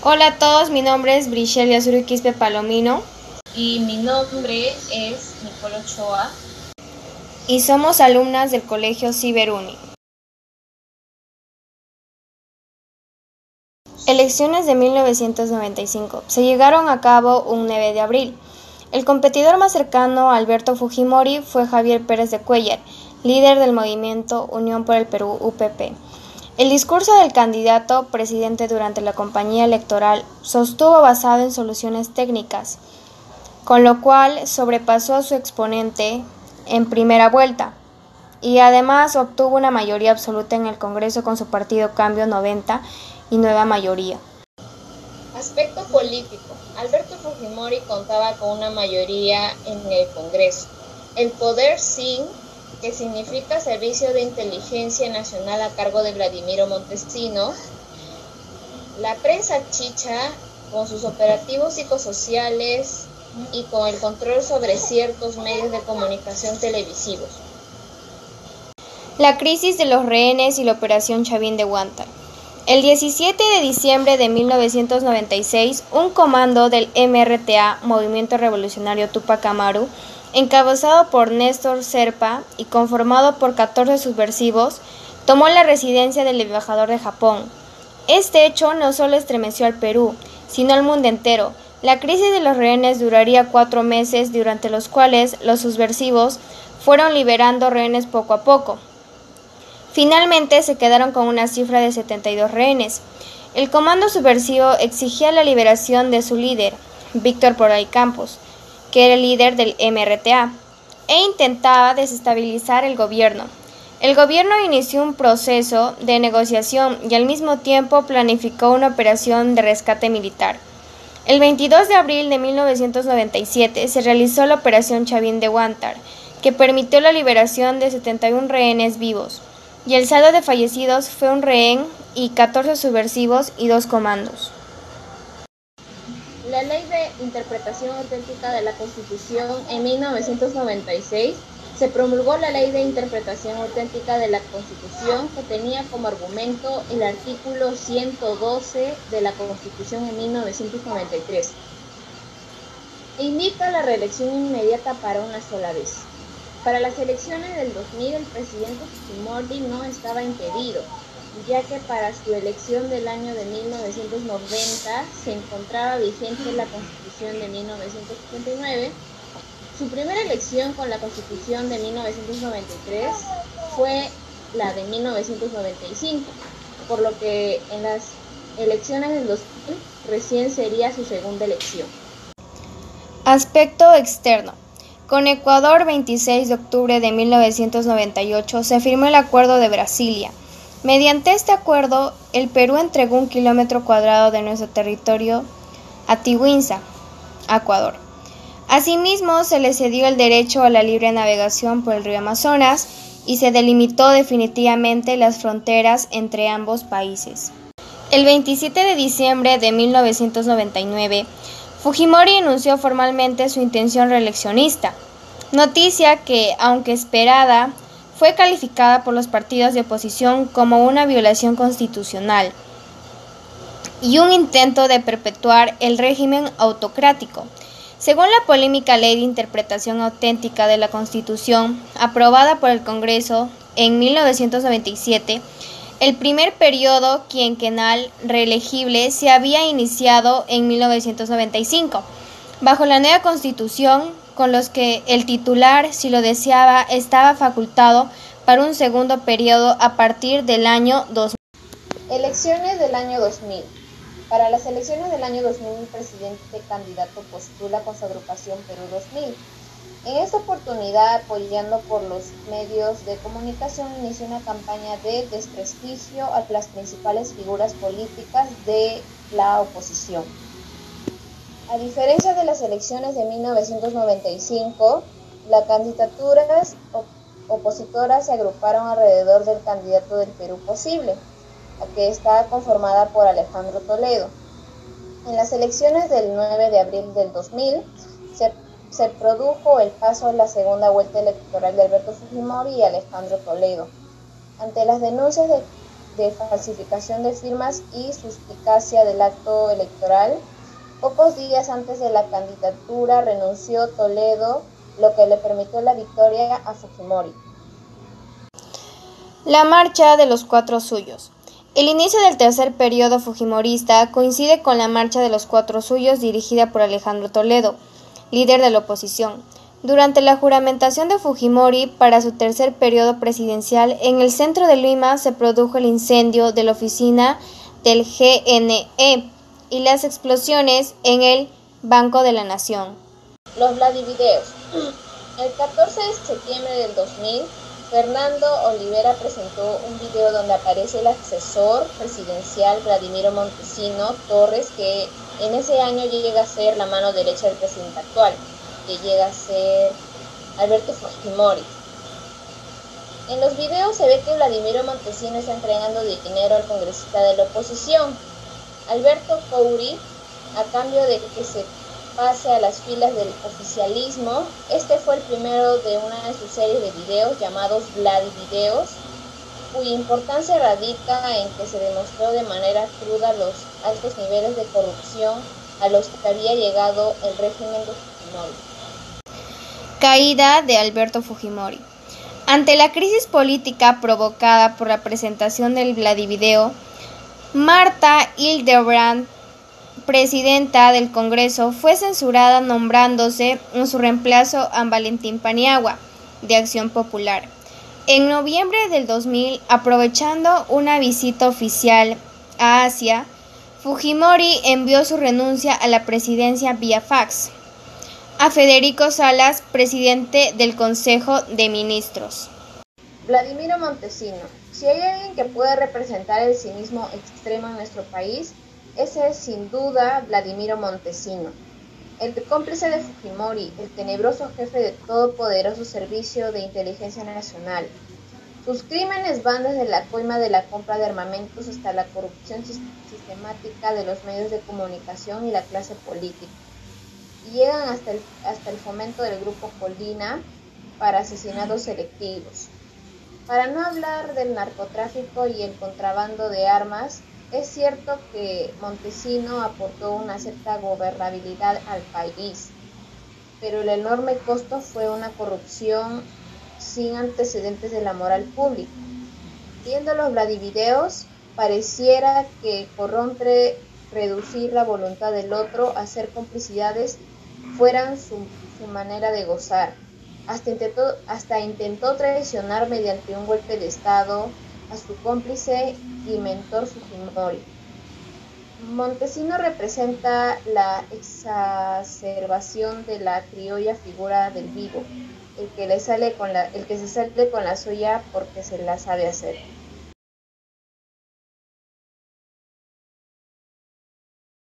Hola a todos, mi nombre es Brichelle Yasuri Quispe Palomino Y mi nombre es Nicole Ochoa. y somos alumnas del Colegio Ciberuni. Elecciones de 1995. Se llegaron a cabo un 9 de abril. El competidor más cercano a Alberto Fujimori fue Javier Pérez de Cuéllar, líder del movimiento Unión por el Perú UPP. El discurso del candidato presidente durante la campaña electoral sostuvo basado en soluciones técnicas, con lo cual sobrepasó a su exponente en primera vuelta y además obtuvo una mayoría absoluta en el Congreso con su partido Cambio 90 y Nueva Mayoría. Aspecto político. Alberto Fujimori contaba con una mayoría en el Congreso. El poder SIN, que significa Servicio de Inteligencia Nacional a cargo de Vladimiro Montesino. La prensa chicha, con sus operativos psicosociales y con el control sobre ciertos medios de comunicación televisivos. La crisis de los rehenes y la operación Chavín de Huántar. El 17 de diciembre de 1996, un comando del MRTA, Movimiento Revolucionario Tupac Amaru, encabezado por Néstor Serpa y conformado por 14 subversivos, tomó la residencia del embajador de Japón. Este hecho no solo estremeció al Perú, sino al mundo entero. La crisis de los rehenes duraría 4 meses, durante los cuales los subversivos fueron liberando rehenes poco a poco. Finalmente se quedaron con una cifra de 72 rehenes. El comando subversivo exigía la liberación de su líder, Víctor Porray Campos, que era el líder del MRTA, e intentaba desestabilizar el gobierno. El gobierno inició un proceso de negociación y al mismo tiempo planificó una operación de rescate militar. El 22 de abril de 1997 se realizó la operación Chavín de Huántar, que permitió la liberación de 71 rehenes vivos, y el saldo de fallecidos fue un rehén y 14 subversivos y 2 comandos. La Ley de Interpretación Auténtica de la Constitución en 1996 se promulgó la Ley de Interpretación Auténtica de la Constitución, que tenía como argumento el artículo 112 de la Constitución en 1993. Indica la reelección inmediata para una sola vez. Para las elecciones del 2000 el presidente Fujimori no estaba impedido, ya que para su elección del año de 1990 se encontraba vigente la Constitución de 1979. Su primera elección con la Constitución de 1993 fue la de 1995, por lo que en las elecciones del 2000 recién sería su segunda elección. Aspecto externo. Con Ecuador, 26 de octubre de 1998, se firmó el Acuerdo de Brasilia. Mediante este acuerdo, el Perú entregó 1 kilómetro cuadrado de nuestro territorio a Tiwinsa, Ecuador. Asimismo, se le cedió el derecho a la libre navegación por el río Amazonas y se delimitó definitivamente las fronteras entre ambos países. El 27 de diciembre de 1999, Fujimori anunció formalmente su intención reeleccionista, noticia que, aunque esperada, fue calificada por los partidos de oposición como una violación constitucional y un intento de perpetuar el régimen autocrático. Según la polémica Ley de Interpretación Auténtica de la Constitución, aprobada por el Congreso en 1997, el primer periodo quinquenal reelegible se había iniciado en 1995, bajo la nueva Constitución, con los que el titular, si lo deseaba, estaba facultado para un segundo periodo a partir del año 2000. Elecciones del año 2000. Para las elecciones del año 2000, el presidente candidato postula con su agrupación Perú 2000. En esta oportunidad, apoyando por los medios de comunicación, inició una campaña de desprestigio a las principales figuras políticas de la oposición. A diferencia de las elecciones de 1995, las candidaturas opositoras se agruparon alrededor del candidato del Perú Posible, que está conformada por Alejandro Toledo. En las elecciones del 9 de abril del 2000 se produjo el paso a la segunda vuelta electoral de Alberto Fujimori y Alejandro Toledo. Ante las denuncias de falsificación de firmas y suspicacia del acto electoral. Pocos días antes de la candidatura renunció Toledo, lo que le permitió la victoria a Fujimori. La marcha de los Cuatro Suyos. El inicio del tercer periodo fujimorista coincide con la Marcha de los Cuatro Suyos dirigida por Alejandro Toledo, líder de la oposición. Durante la juramentación de Fujimori para su tercer periodo presidencial, en el centro de Lima se produjo el incendio de la oficina del GNE y las explosiones en el Banco de la Nación. Los Vladivideos. El 14 de septiembre del 2000, Fernando Olivera presentó un video donde aparece el asesor presidencial Vladimiro Montesino Torres, que en ese año llega a ser la mano derecha del presidente actual, que llega a ser Alberto Fujimori. En los videos se ve que Vladimiro Montesino está entregando dinero al congresista de la oposición, Alberto Couri, a cambio de que se pase a las filas del oficialismo. Este fue el primero de una de sus series de videos llamados Vladivideos, cuya importancia radica en que se demostró de manera cruda los altos niveles de corrupción a los que había llegado el régimen de Fujimori. Caída de Alberto Fujimori. Ante la crisis política provocada por la presentación del Vladivideo, Marta Hildebrand, presidenta del Congreso, fue censurada, nombrándose en su reemplazo a Valentín Paniagua, de Acción Popular. En noviembre del 2000, aprovechando una visita oficial a Asia, Fujimori envió su renuncia a la presidencia vía fax a Federico Salas, presidente del Consejo de Ministros. Vladimiro Montesino. Si hay alguien que puede representar el cinismo extremo en nuestro país, ese es sin duda Vladimiro Montesino, el cómplice de Fujimori, el tenebroso jefe de todopoderoso Servicio de Inteligencia Nacional. Sus crímenes van desde la coima de la compra de armamentos hasta la corrupción sistemática de los medios de comunicación y la clase política. Y llegan hasta el fomento del grupo Colina para asesinatos selectivos. Para no hablar del narcotráfico y el contrabando de armas, es cierto que Montesino aportó una cierta gobernabilidad al país, pero el enorme costo fue una corrupción sin antecedentes de la moral pública. Viendo los Vladivideos, pareciera que corrompe reducir la voluntad del otro, hacer complicidades fueran su manera de gozar. Hasta intentó traicionar mediante un golpe de Estado a su cómplice y mentor Fujimori. Montesino representa la exacerbación de la criolla figura del vivo, el que se sale con la suya porque se la sabe hacer.